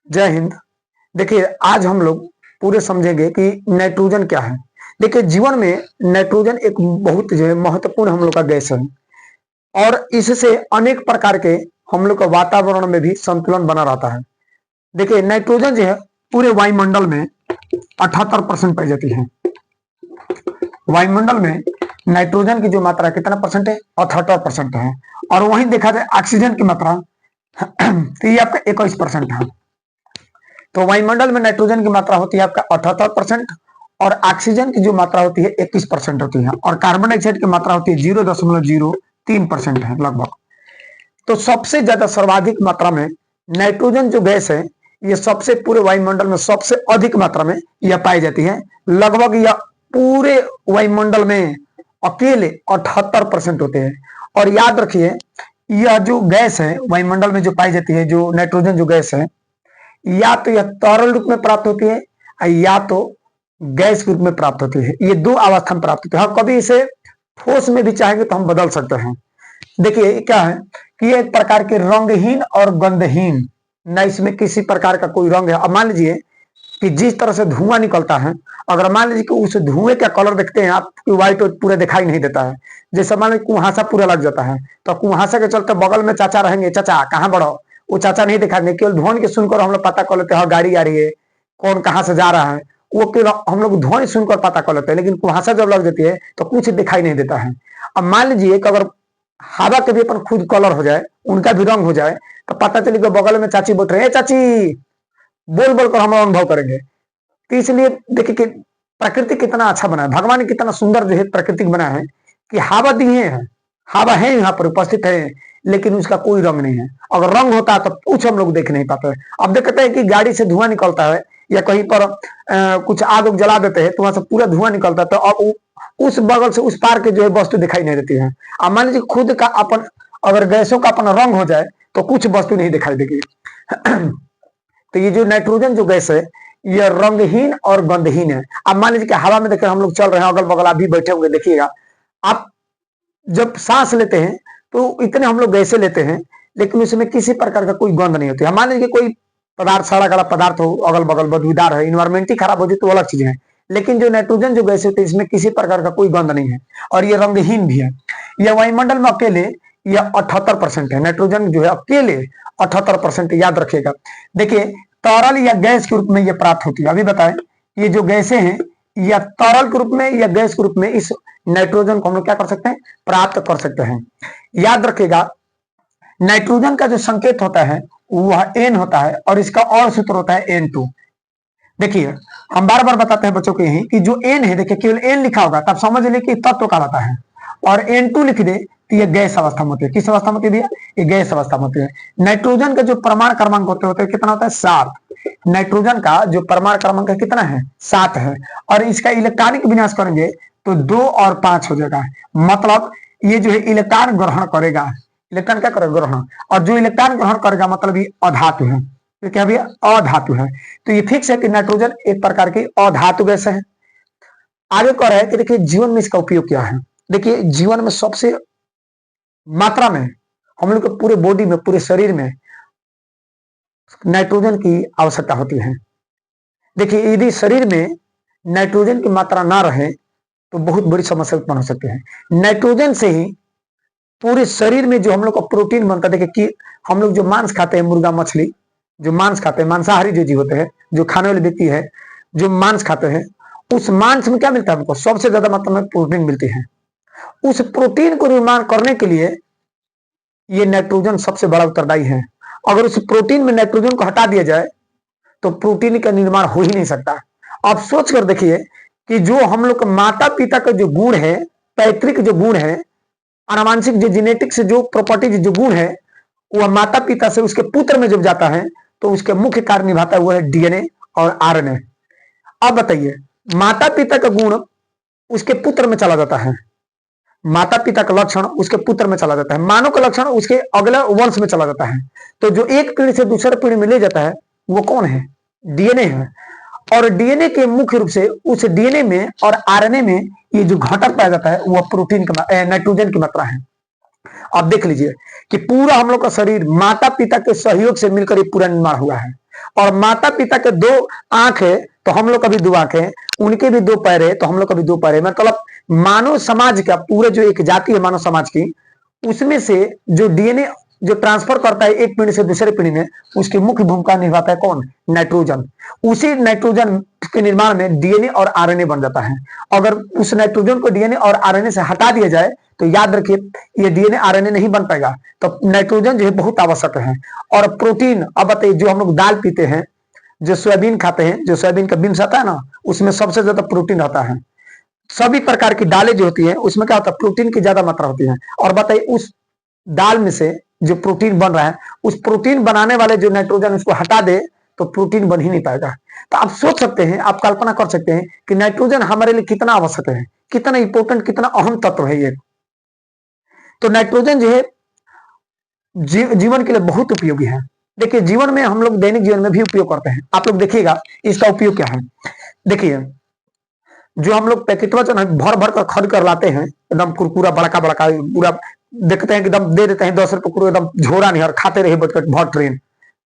जय हिंद। देखिए, आज हम लोग पूरे समझेंगे कि नाइट्रोजन क्या है। देखिए, जीवन में नाइट्रोजन एक बहुत जो है महत्वपूर्ण हम लोग का गैस है और इससे अनेक प्रकार के हम लोग का वातावरण में भी संतुलन बना रहता है। देखिए, नाइट्रोजन जो है पूरे वायुमंडल में 78% पाई जाती है। वायुमंडल में नाइट्रोजन की जो मात्रा कितना परसेंट है? 78% है। और वहीं देखा जाए ऑक्सीजन की मात्रा तो ये आपका 21% है। तो वायुमंडल में नाइट्रोजन की मात्रा होती है आपका 78% और ऑक्सीजन की जो मात्रा होती है 21% होती है और कार्बन डाइऑक्साइड की मात्रा होती है 0.03% है लगभग। तो सबसे ज्यादा सर्वाधिक मात्रा में नाइट्रोजन जो गैस है ये सबसे पूरे वायुमंडल में सबसे अधिक मात्रा में यह पाई जाती है। लगभग यह पूरे वायुमंडल में अकेले 78% होते हैं। और याद रखिए, यह जो गैस है वायुमंडल में जो पाई जाती है, जो नाइट्रोजन जो गैस है, या तो यह तरल रूप में प्राप्त होती है या तो गैस के रूप में प्राप्त होती है। ये दो अवस्था में प्राप्त होती है। हम कभी इसे ठोस में भी चाहेंगे तो हम बदल सकते हैं। देखिए क्या है कि ये एक प्रकार के रंगहीन और गंधहीन, न इसमें किसी प्रकार का कोई रंग है। अब मान लीजिए कि जिस तरह से धुआं निकलता है, अगर मान लीजिए कि उस धुएं का कलर देखते हैं आप, व्हाइट पूरा दिखाई नहीं देता है। जैसे मान लीजिए कुहासा पूरा लग जाता है तो कुहासा के चलते बगल में चाचा रहेंगे, चाचा कहाँ बढ़ो, वो चाचा नहीं दिखाएंगे। केवल ध्वनि के सुनकर हम लोग पता कर लेते हैं गाड़ी आ रही है, कौन कहाँ से जा रहा है, वो केवल हम लोग ध्वनि सुनकर पता कर लेते हैं। लेकिन कुहासा जब लग जाती है तो कुछ दिखाई नहीं देता है। अब मान लीजिए कि अगर हवा के भी अपन खुद कलर हो जाए, उनका भी रंग हो जाए, तो पता चले कि बगल में चाची बैठ रहे हैं, चाची बोल बोलकर हम अनुभव करेंगे। तो इसलिए देखिए कि प्रकृति कितना अच्छा बना है, भगवान ने कितना सुंदर जो है प्रकृति बना है कि हवा दिए हैं, हवा है यहाँ पर उपस्थित है, लेकिन उसका कोई रंग नहीं है। अगर रंग होता तो कुछ हम लोग देख नहीं पाते। अब देखते हैं कि गाड़ी से धुआं निकलता है या कहीं पर कुछ आग उग जला देते हैं तो वहां से पूरा धुआं निकलता है, तो अब उस बगल से उस पार के जो है वस्तु दिखाई नहीं देती है। अब मान लीजिए खुद का अपन अगर गैसों का अपना रंग हो जाए तो कुछ वस्तु नहीं दिखाई देगी। तो ये जो नाइट्रोजन जो गैस है ये रंगहीन और गंधहीन है। अब मान लीजिए कि हवा में देखिए हम लोग चल रहे हैं, अगल बगल आप भी बैठे होंगे, देखिएगा आप जब सांस लेते हैं तो इतने हम लोग गैसे लेते हैं, लेकिन उसमें किसी प्रकार का कोई गंध नहीं होती है। मान लीजिए कोई पदार्थ, सड़ा गला पदार्थ हो, अगल बगल बदबूदार है, इन्वायरमेंट ही खराब हो जाए तो अलग चीज है। लेकिन जो नाइट्रोजन जो गैस होती है इसमें किसी प्रकार का कोई गंध नहीं है और ये रंगहीन भी है। यह वायुमंडल में अकेले यह 78% है। नाइट्रोजन जो है अकेले 78%, याद रखिएगा। देखिए, तरल या गैस के रूप में यह प्राप्त होती है। अभी बताएं, ये जो गैसें हैं या तरल के रूप में या गैस के रूप में इस नाइट्रोजन को हम लोग क्या कर सकते हैं? प्राप्त कर सकते हैं। याद रखिएगा, नाइट्रोजन का जो संकेत होता है वह N होता है और इसका और सूत्र होता है N2। देखिए, हम बार बार बताते हैं बच्चों को यही कि जो N है, देखिए केवल N लिखा होगा तब समझ लीजिए कि तत्व का होता है, और N2 लिख दे तो ये गैस अवस्था में होती है। किस अवस्था में होती है? ये गैस अवस्था में होती है। नाइट्रोजन का जो परमाणु क्रमांक होते हैं कितना होता है? 7। नाइट्रोजन का जो परमाणु क्रमांक है कितना है? 7 है। और इसका इलेक्ट्रॉनिक विन्यास करेंगे तो 2 और 5 हो जाएगा। मतलब ये जो है इलेक्ट्रॉन ग्रहण करेगा। इलेक्ट्रॉन क्या करेगा? ग्रहण। और जो इलेक्ट्रॉन ग्रहण करेगा मतलब ये अधातु है। तो क्या भैया? अधातु है। तो ये फिक्स है कि नाइट्रोजन एक प्रकार की अधातु गैस है। आगे कह रहा है कि देखिए जीवन में इसका उपयोग क्या है। देखिए, जीवन में सबसे मात्रा में हम लोग के पूरे बॉडी में, पूरे शरीर में नाइट्रोजन की आवश्यकता होती है। देखिए, यदि शरीर में नाइट्रोजन की मात्रा ना रहे तो बहुत बड़ी समस्या उत्पन्न हो सकती है। नाइट्रोजन से ही पूरे शरीर में जो हम लोग का प्रोटीन बनता है। देखिए कि हम लोग जो मांस खाते हैं, मुर्गा मछली जो मांस खाते हैं, मांसाहारी जो जीव होते हैं, जो खाने वाले व्यक्ति है जो मांस खाते हैं, उस मांस में क्या मिलता है? हमको सबसे ज्यादा मात्रा में प्रोटीन मिलती है। उस प्रोटीन को निर्माण करने के लिए ये नाइट्रोजन सबसे बड़ा उत्तरदायी है। अगर उस प्रोटीन में नाइट्रोजन को हटा दिया जाए तो प्रोटीन का निर्माण हो ही नहीं सकता। आप सोच कर देखिए कि जो हम लोग माता पिता का जो गुण है, पैतृक जो गुण है, आनुवांशिक जो जेनेटिक्स जो प्रॉपर्टीज जो गुण है, वह माता पिता से उसके पुत्र में जब जाता है तो उसके मुख्य कार्य निभाता है वो है डीएनए और आरएनए। अब बताइए, माता पिता का गुण उसके पुत्र में चला जाता है, माता पिता का लक्षण उसके पुत्र में चला जाता है, मानव का लक्षण उसके अगले वंश में चला जाता है। तो जो एक पीढ़ी से दूसरे पीढ़ी में ले जाता है वो कौन है? डीएनए है। और डीएनए के मुख्य रूप से उस डीएनए में और आरएनए में ये जो घटक पाया जाता है वह प्रोटीन का नाइट्रोजन की मात्रा है। अब देख लीजिए कि पूरा हम लोग का शरीर माता पिता के सहयोग से मिलकर ये पूरा निर्माण हुआ है। और माता पिता के दो आंख है तो हम लोग का भी दो आंख है, उनके भी दो पैर है तो हम लोग का भी दो पैर है। मतलब मानव समाज का पूरे जो एक जाति है मानव समाज की, उसमें से जो डीएनए जो ट्रांसफर करता है एक पीढ़ी से दूसरे पीढ़ी में, उसकी मुख्य भूमिका निभाता है कौन? नाइट्रोजन। उसी नाइट्रोजन के निर्माण में डीएनए और आरएनए बन जाता है। अगर उस नाइट्रोजन को डीएनए और आरएनए से हटा दिया जाए तो याद रखिए ये डीएनए आरएनए नहीं बन पाएगा। तो नाइट्रोजन जो है बहुत आवश्यक है। और प्रोटीन, अब बताइए जो हम लोग दाल पीते हैं, जो सोयाबीन खाते हैं, जो सोयाबीन का बीन्स आता है ना, उसमें सबसे ज्यादा प्रोटीन रहता है। सभी प्रकार की दालें जो होती है उसमें क्या होता है? प्रोटीन की ज्यादा मात्रा होती है। और बताइए उस दाल में से जो प्रोटीन बन रहा है, उस प्रोटीन बनाने वाले जो नाइट्रोजन उसको हटा दे तो प्रोटीन बन ही नहीं पाएगा। तो आप सोच सकते हैं, आप कल्पना कर सकते हैं कि नाइट्रोजन हमारे लिए कितना आवश्यक है, कितना इंपॉर्टेंट, कितना अहम तत्व है ये। तो नाइट्रोजन जो है जीवन के लिए बहुत उपयोगी है। देखिए जीवन में हम लोग दैनिक जीवन में भी उपयोग करते हैं। आप लोग देखिएगा इसका उपयोग क्या है। देखिए जो हम लोग पैकेटवा जो है भर भर कर खरीद कर लाते हैं, एकदम कुरकुरा बड़का बड़का पूरा देखते हैं कि एकदम दे देते हैं 10 रुपए कुरकुरा, एकदम झोरा नहीं और खाते रहे बैठकर भर ट्रेन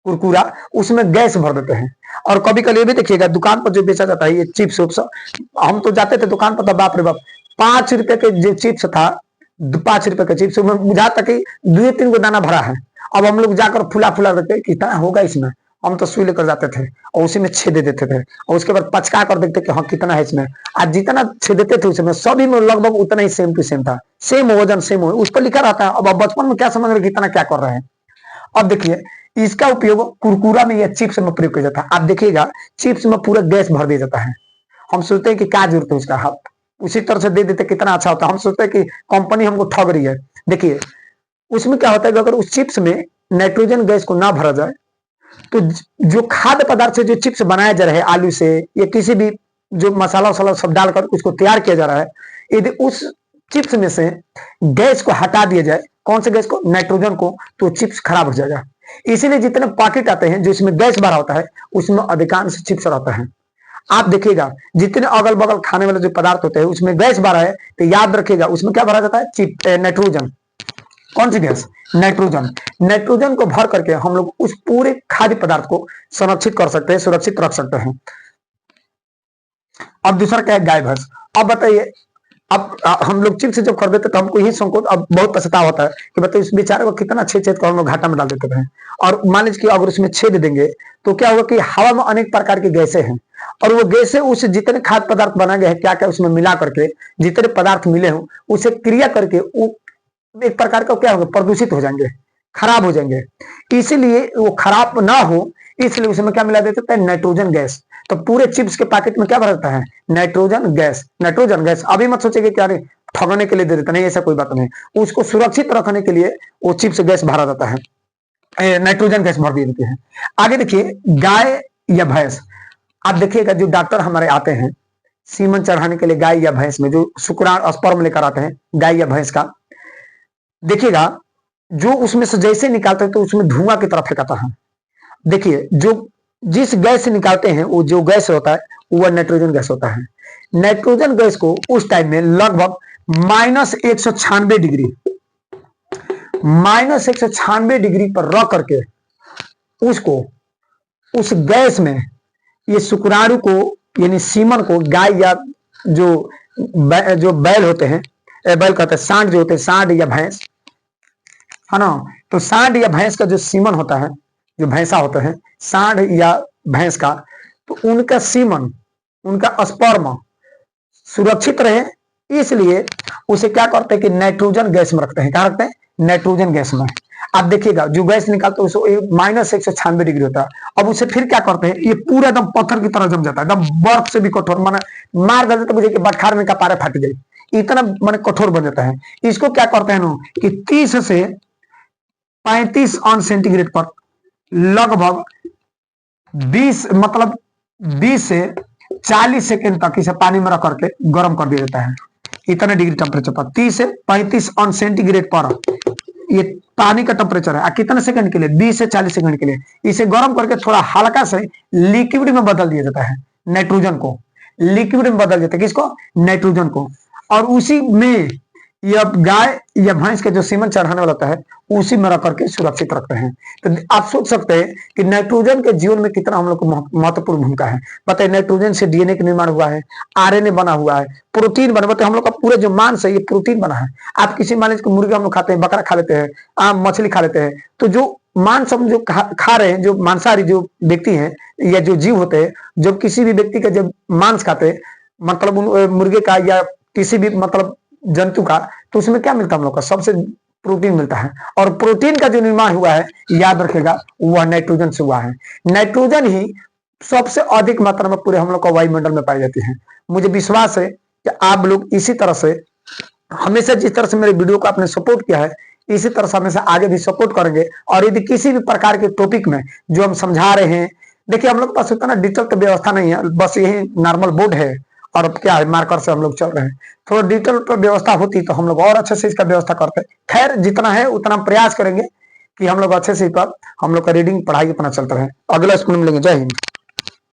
कुरकुरा, उसमें गैस भर देते हैं। और कभी कभी भी देखिएगा दुकान पर जो बेचा जाता है ये चिप्स उप्स, हम तो जाते थे दुकान पर, तो बाप रे बाप 5 रुपए के जो चिप्स था, 5 रुपए का चिप्स में बुझा तक 2-3 दाना भरा है। अब हम लोग जाकर फुला फुला देते कितना होगा इसमें, हम तो सुई लेकर जाते थे और उसी में छेद दे देते थे और उसके बाद पचका कर देखते कि हाँ कितना है इसमें। आज जितना छेद देते थे उसमें सभी में लगभग उतना ही सेम टू सेम था, सेम वजन सेम उस पर लिखा रहता है। अब बचपन में क्या समझ रहे कितना क्या कर रहे हैं। अब देखिए इसका उपयोग कुरकुरा में या चिप्स में प्रयोग किया जाता है। आप देखिएगा चिप्स में पूरा गैस भर दिया जाता है। हम सोचते हैं कि क्या जरूरत है उसका, हाथ उसी तरह से दे देते कितना अच्छा होता है। हम सोचते हैं कि कंपनी हमको ठग रही है। देखिए उसमें क्या होता है कि अगर उस चिप्स में नाइट्रोजन गैस को ना भरा जाए तो जो खाद्य पदार्थ से जो चिप्स बनाया जा रहा है, आलू से या किसी भी जो मसाला वसाला सब डालकर उसको तैयार किया जा रहा है, यदि उस चिप्स में से गैस को हटा दिया जाए, कौन से गैस को? नाइट्रोजन को, तो चिप्स खराब हो जाएगा। इसीलिए जितने पैकेट आते हैं जो इसमें गैस भरा होता है उसमें अधिकांश चिप्स रहता है। आप देखिएगा जितने अगल बगल खाने वाले जो पदार्थ होते हैं उसमें गैस भरा है तो याद रखिएगा उसमें क्या भरा जाता है? Chip nitrogen. कौन सी गैस? नाइट्रोजन। नाइट्रोजन को भर करके हम लोग उस पूरे खाद्य पदार्थ को संरक्षित कर सकते हैं, सुरक्षित रख सकते हैं। अब दूसरा क्या है? गाय भैंस। अब बताइए, अब हम लोग चिप्स जब खरीदते तो हमको यही संकोच, अब बहुत पछतावा होता है कि बताइए उस बेचारे को कितना छेद छेद कर हम लोग घाटा में डाल देते थे। और मान लीजिए कि अगर उसमें छेद देंगे तो क्या होगा कि हवा में अनेक प्रकार की गैसें हैं और वो गैसें उस जितने खाद्य पदार्थ बना गए हैं क्या क्या उसमें मिला करके जितने पदार्थ मिले हों उसे क्रिया करके एक प्रकार का क्या होगा? प्रदूषित हो जाएंगे, खराब हो जाएंगे। इसीलिए वो खराब ना हो इसलिए उसमें क्या मिला देते हैं? Nitrogen gas. तो पूरे चिप्स के पैकेट में क्या भरता है? Nitrogen gas. Nitrogen gas. अभी मत सोचिए क्या ठगने के लिए दे देते, नहीं ऐसा कोई बात नहीं। उसको सुरक्षित रखने के लिए वो चिप्स गैस भरा जाता है, नाइट्रोजन गैस भर दी जाती है। आगे देखिए गाय या भैंस। आप देखिएगा जो डॉक्टर हमारे आते हैं सीमन चढ़ाने के लिए गाय या भैंस में जो शुक्राणु स्पर्म लेकर आते हैं गाय या भैंस का, देखिएगा जो उसमें से जैसे निकालते हैं तो उसमें धुआं की तरफ फेंकाता है। देखिए जो जिस गैस से निकालते हैं वो जो गैस होता है वो नाइट्रोजन गैस होता है। नाइट्रोजन गैस को उस टाइम में लगभग -196 डिग्री -196 डिग्री पर रख करके उसको उस गैस में ये शुक्राणु को यानी सीमन को गाय या जो बैल होते हैं, बैल कहते हैं सांड जो होते हैं, सांड या भैंस है ना, तो सांड या भैंस का जो सीमन होता है, जो भैंसा होते हैं सांड या भैंस का, तो उनका सीमन उनका स्पर्म सुरक्षित रहे इसलिए उसे क्या करते हैं कि नाइट्रोजन गैस में रखते हैं। क्या रखते हैं? नाइट्रोजन गैस में। आप देखिएगा जो गैस निकालते हैं उसको -196 डिग्री होता है। अब उसे फिर क्या करते हैं, ये पूरा एकदम पत्थर की तरह जम जाता है, एकदम बर्फ से भी कठोर, माना मार देते तो मुझे कि बटखार में कपारे फट गई, इतना माने कठोर बन जाता है। इसको क्या करते हैं कि 30 से 35 अंश सेंटीग्रेड पर लगभग 20 से 40 सेकेंड तक इसे पानी में रख करके गर्म कर दिया जाता है। इतना डिग्री टेम्परेचर पर 30 से 35 अंश सेंटीग्रेड पर ये पानी का टेम्परेचर है। कितने सेकंड के लिए? 20 से 40 सेकंड के लिए। इसे गर्म करके थोड़ा हल्का से लिक्विड में बदल दिया जाता है। नाइट्रोजन को लिक्विड में बदल देते हैं। किसको? नाइट्रोजन को। और उसी में या गाय या भैंस के जो सीमन चढ़ाने वाला होता है उसी में रख करके सुरक्षित रखते हैं। तो आप सोच सकते हैं कि नाइट्रोजन के जीवन में कितना हम लोग को महत्वपूर्ण भूमिका है। बताइए, नाइट्रोजन से डीएनए का निर्माण हुआ है, आरएनए बना हुआ है, प्रोटीन बना, बताइए हम लोग का पूरे जो मांस है ये प्रोटीन बना है। आप किसी मान लीजिए मुर्गी हम लोग खाते हैं, बकरा खा लेते हैं, मछली खा लेते हैं, तो जो मांस हम जो खा रहे हैं, जो मांसाहारी जो व्यक्ति हैं या जो जीव होते हैं, जब किसी भी व्यक्ति का जब मांस खाते हैं, मतलब मुर्गे का या किसी भी मतलब जंतु का, तो उसमें क्या मिलता है हम लोग का, सबसे प्रोटीन मिलता है। और प्रोटीन का जो निर्माण हुआ है, याद रखेगा, वह नाइट्रोजन से हुआ है। नाइट्रोजन ही सबसे अधिक मात्रा में पूरे हम लोग का वायुमंडल में पाई जाती है। मुझे विश्वास है कि आप लोग इसी तरह से हमेशा, जिस तरह से मेरे वीडियो को आपने सपोर्ट किया है, इसी तरह से हमेशा आगे भी सपोर्ट करेंगे। और यदि किसी भी प्रकार के टॉपिक में जो हम समझा रहे हैं, देखिए हम लोग के पास उतना डिजिटल तो व्यवस्था नहीं है, बस यही नॉर्मल बोर्ड है और अब क्या है, मार्कर से हम लोग चल रहे हैं। थोड़ा डिजिटल पर व्यवस्था होती तो हम लोग और अच्छे से इसका व्यवस्था करते। खैर, जितना है उतना प्रयास करेंगे कि हम लोग अच्छे से हम लोग का रीडिंग पढ़ाई अपना चलता रहे। अगला स्कूल में मिलेंगे। जय हिंद।